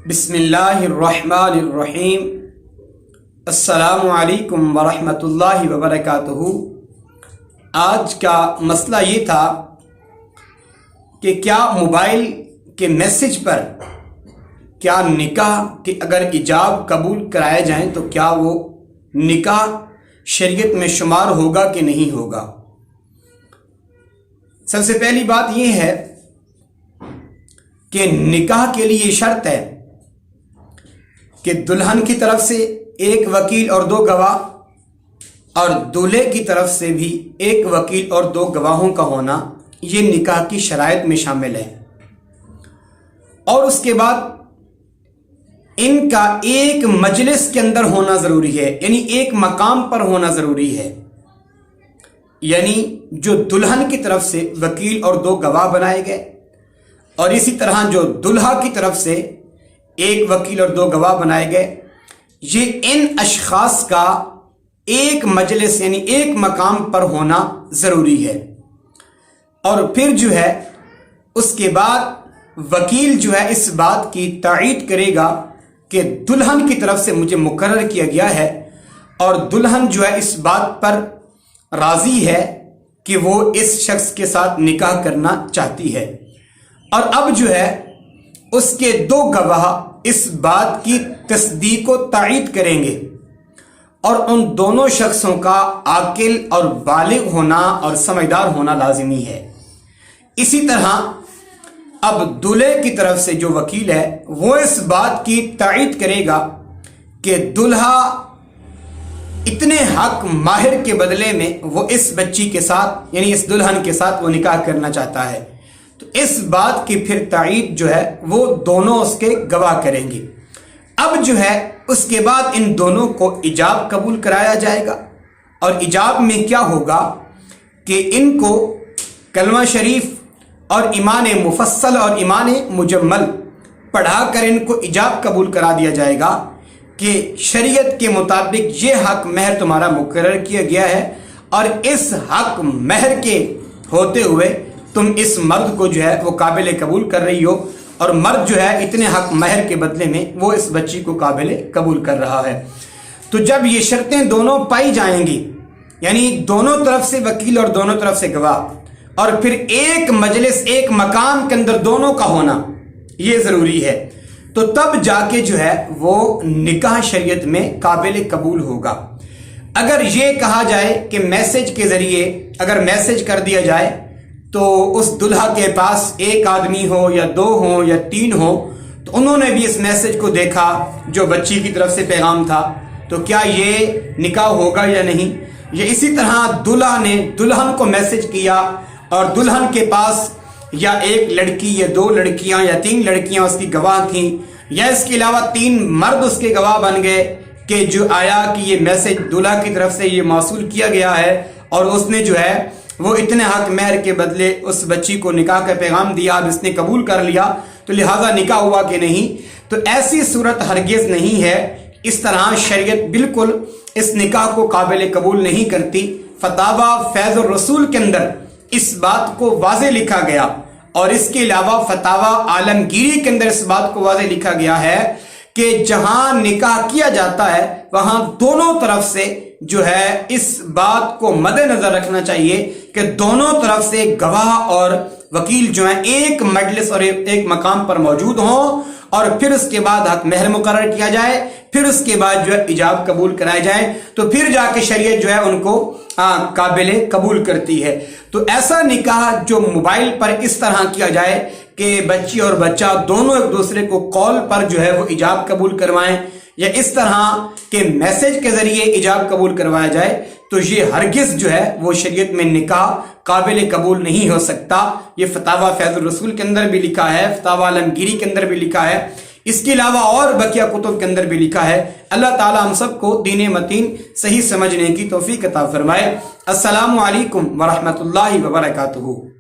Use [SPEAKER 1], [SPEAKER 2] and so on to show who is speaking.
[SPEAKER 1] بسم اللہ الرحمن الرحیم۔ السلام علیکم ورحمۃ اللہ وبرکاتہ۔ آج کا مسئلہ یہ تھا کہ کیا موبائل کے میسج پر کیا نکاح کے اگر ایجاب قبول کرائے جائیں تو کیا وہ نکاح شریعت میں شمار ہوگا کہ نہیں ہوگا۔ سب سے پہلی بات یہ ہے کہ نکاح کے لیے شرط ہے کہ دلہن کی طرف سے ایک وکیل اور دو گواہ اور دولہے کی طرف سے بھی ایک وکیل اور دو گواہوں کا ہونا یہ نکاح کی شرائط میں شامل ہے، اور اس کے بعد ان کا ایک مجلس کے اندر ہونا ضروری ہے، یعنی ایک مقام پر ہونا ضروری ہے۔ یعنی جو دلہن کی طرف سے وکیل اور دو گواہ بنائے گئے اور اسی طرح جو دلہا کی طرف سے ایک وکیل اور دو گواہ بنائے گئے، یہ ان اشخاص کا ایک مجلس یعنی ایک مقام پر ہونا ضروری ہے۔ اور پھر جو ہے اس کے بعد وکیل جو ہے اس بات کی تائید کرے گا کہ دلہن کی طرف سے مجھے مقرر کیا گیا ہے، اور دلہن جو ہے اس بات پر راضی ہے کہ وہ اس شخص کے ساتھ نکاح کرنا چاہتی ہے، اور اب جو ہے اس کے دو گواہ اس بات کی تصدیق و تائید کریں گے، اور ان دونوں شخصوں کا عاقل اور بالغ ہونا اور سمجھدار ہونا لازمی ہے۔ اسی طرح اب دولہے کی طرف سے جو وکیل ہے وہ اس بات کی تائید کرے گا کہ دلہا اتنے حق ماہر کے بدلے میں وہ اس بچی کے ساتھ یعنی اس دلہن کے ساتھ وہ نکاح کرنا چاہتا ہے، تو اس بات کی پھر تائید جو ہے وہ دونوں اس کے گواہ کریں گے۔ اب جو ہے اس کے بعد ان دونوں کو ایجاب قبول کرایا جائے گا، اور ایجاب میں کیا ہوگا کہ ان کو کلمہ شریف اور ایمان مفصل اور ایمان مجمل پڑھا کر ان کو ایجاب قبول کرا دیا جائے گا کہ شریعت کے مطابق یہ حق مہر تمہارا مقرر کیا گیا ہے، اور اس حق مہر کے ہوتے ہوئے تم اس مرد کو جو ہے وہ قابل قبول کر رہی ہو، اور مرد جو ہے اتنے حق مہر کے بدلے میں وہ اس بچی کو قابل قبول کر رہا ہے۔ تو جب یہ شرطیں دونوں پائی جائیں گی، یعنی دونوں طرف سے وکیل اور دونوں طرف سے گواہ، اور پھر ایک مجلس ایک مقام کے اندر دونوں کا ہونا یہ ضروری ہے، تو تب جا کے جو ہے وہ نکاح شریعت میں قابل قبول ہوگا۔ اگر یہ کہا جائے کہ میسج کے ذریعے اگر میسج کر دیا جائے تو اس دلہا کے پاس ایک آدمی ہو یا دو ہو یا تین ہو، تو انہوں نے بھی اس میسج کو دیکھا جو بچی کی طرف سے پیغام تھا، تو کیا یہ نکاح ہوگا یا نہیں؟ یا اسی طرح دلہا نے دلہن کو میسج کیا اور دلہن کے پاس یا ایک لڑکی یا دو لڑکیاں یا تین لڑکیاں اس کی گواہ تھیں، یا اس کے علاوہ تین مرد اس کے گواہ بن گئے کہ جو آیا کہ یہ میسج دلہا کی طرف سے یہ موصول کیا گیا ہے، اور اس نے جو ہے وہ اتنے حق مہر کے بدلے اس بچی کو نکاح کا پیغام دیا، اب اس نے قبول کر لیا، تو لہٰذا نکاح ہوا کہ نہیں؟ تو ایسی صورت ہرگز نہیں ہے۔ اس طرح شریعت بالکل اس نکاح کو قابل قبول نہیں کرتی۔ فتاوی فیض الرسول کے اندر اس بات کو واضح لکھا گیا، اور اس کے علاوہ فتاوی عالمگیری کے اندر اس بات کو واضح لکھا گیا ہے کہ جہاں نکاح کیا جاتا ہے وہاں دونوں طرف سے جو ہے اس بات کو مد نظر رکھنا چاہیے کہ دونوں طرف سے گواہ اور وکیل جو ہیں ایک مجلس اور ایک مقام پر موجود ہوں، اور پھر اس کے بعد حق مہر مقرر کیا جائے، پھر اس کے بعد جو ہے ایجاب قبول کرائے جائیں، تو پھر جا کے شریعت جو ہے ان کو قابل قبول کرتی ہے۔ تو ایسا نکاح جو موبائل پر اس طرح کیا جائے کہ بچی اور بچہ دونوں ایک دوسرے کو کال پر جو ہے وہ ایجاب قبول کروائیں، یا اس طرح کے میسج کے ذریعے ایجاب قبول کروایا جائے، تو یہ ہرگز جو ہے وہ شریعت میں نکاح قابل قبول نہیں ہو سکتا۔ یہ فتاوی فیض الرسول کے اندر بھی لکھا ہے، فتاوی عالمگیری کے اندر بھی لکھا ہے، اس کے علاوہ اور بقیہ کتب کے اندر بھی لکھا ہے۔ اللہ تعالی ہم سب کو دین متین صحیح سمجھنے کی توفیق عطا فرمائے۔ السلام علیکم ورحمۃ اللہ وبرکاتہ۔